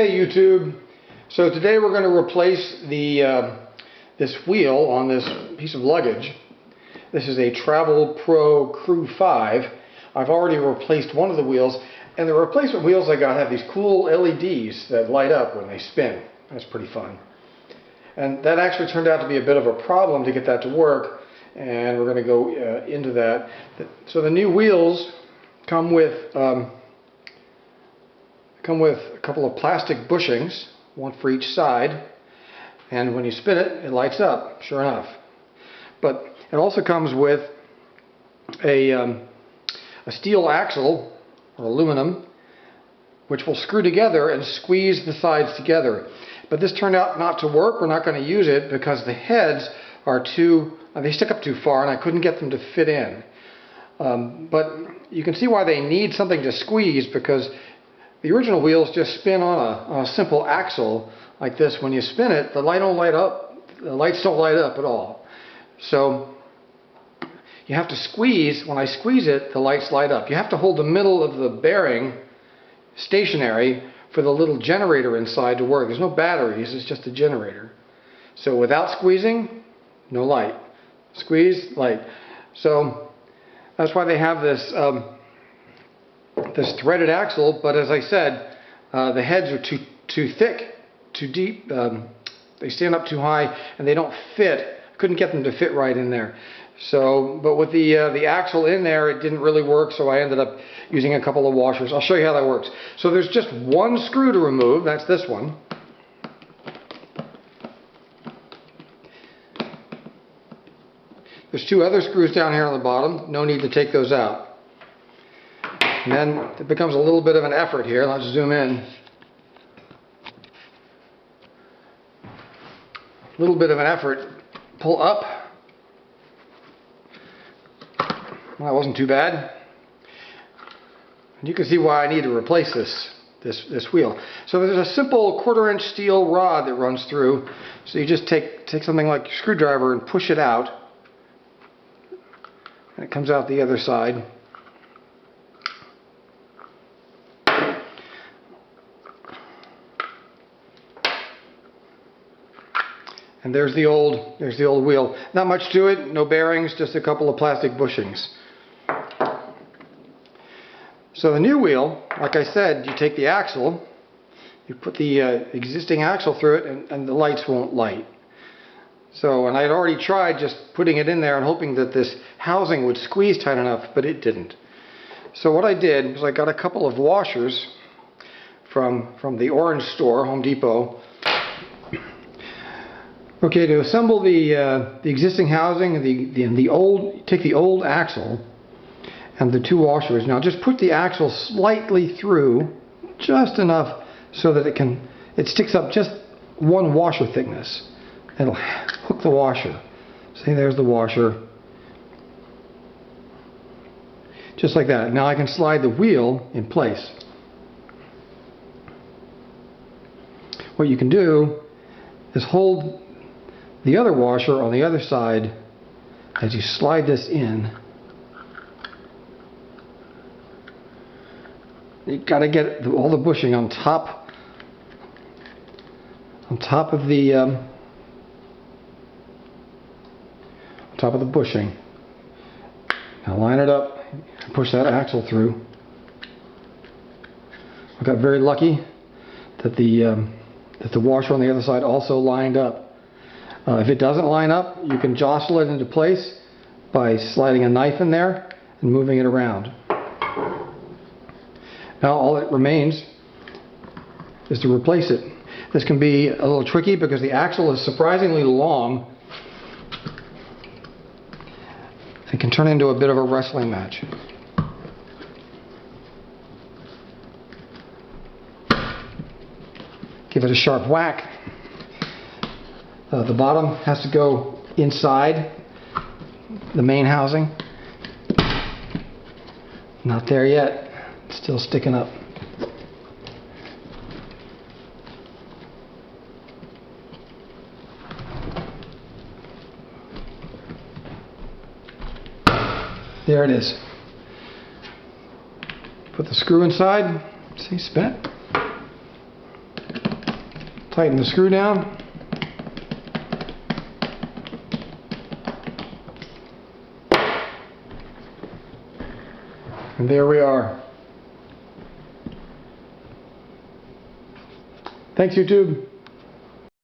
Hey YouTube, so today we're going to replace this wheel on this piece of luggage. This is a TravelPro Crew 5. I've already replaced one of the wheels, and the replacement wheels I got have these cool LEDs that light up when they spin. That's pretty fun. And that actually turned out to be a bit of a problem to get that to work, and we're going to go into that. So the new wheels come with a couple of plastic bushings, one for each side, and when you spin it, it lights up, sure enough. But it also comes with a steel axle, or aluminum, which will screw together and squeeze the sides together. But this turned out not to work. We're not going to use it because the heads are they stick up too far and I couldn't get them to fit in. But you can see why they need something to squeeze, because the original wheels just spin on a simple axle like this. When you spin it, the lights don't light up at all. So you have to squeeze. When I squeeze it, the lights light up. You have to hold the middle of the bearing stationary for the little generator inside to work. There's no batteries, it's just a generator. So without squeezing, no light. Squeeze, light. So that's why they have this threaded axle, but as I said, the heads are too thick, too deep. They stand up too high, and they don't fit. Couldn't get them to fit right in there. So, but with the axle in there, it didn't really work. So I ended up using a couple of washers. I'll show you how that works. So there's just one screw to remove. That's this one. There's two other screws down here on the bottom. No need to take those out. And then it becomes a little bit of an effort here. Let's zoom in. A little bit of an effort. Pull up. Well, that wasn't too bad. And you can see why I need to replace this wheel. So there's a simple 1/4-inch steel rod that runs through. So you just take something like a screwdriver and push it out. And it comes out the other side. And there's the old wheel. Not much to it, no bearings, just a couple of plastic bushings. So the new wheel, like I said, you take the axle, you put the existing axle through it, and the lights won't light. So, and I had already tried just putting it in there and hoping that this housing would squeeze tight enough, but it didn't. So what I did was I got a couple of washers from the orange store, Home Depot. Okay, to assemble the existing housing, take the old axle and the two washers. Now just put the axle slightly through, just enough so that it sticks up just one washer thickness. It'll hook the washer. See, there's the washer. Just like that. Now I can slide the wheel in place. What you can do is hold the other washer on the other side as you slide this in. You got to get all the bushing on top of the bushing. Now line it up and push that axle through. I got very lucky that the washer on the other side also lined up. If it doesn't line up, you can jostle it into place by sliding a knife in there and moving it around. Now all that remains is to replace it. This can be a little tricky because the axle is surprisingly long. It can turn into a bit of a wrestling match. Give it a sharp whack. The bottom has to go inside the main housing. Not there yet. It's still sticking up. There it is. Put the screw inside. See, spin it. Tighten the screw down. And there we are. Thanks, YouTube.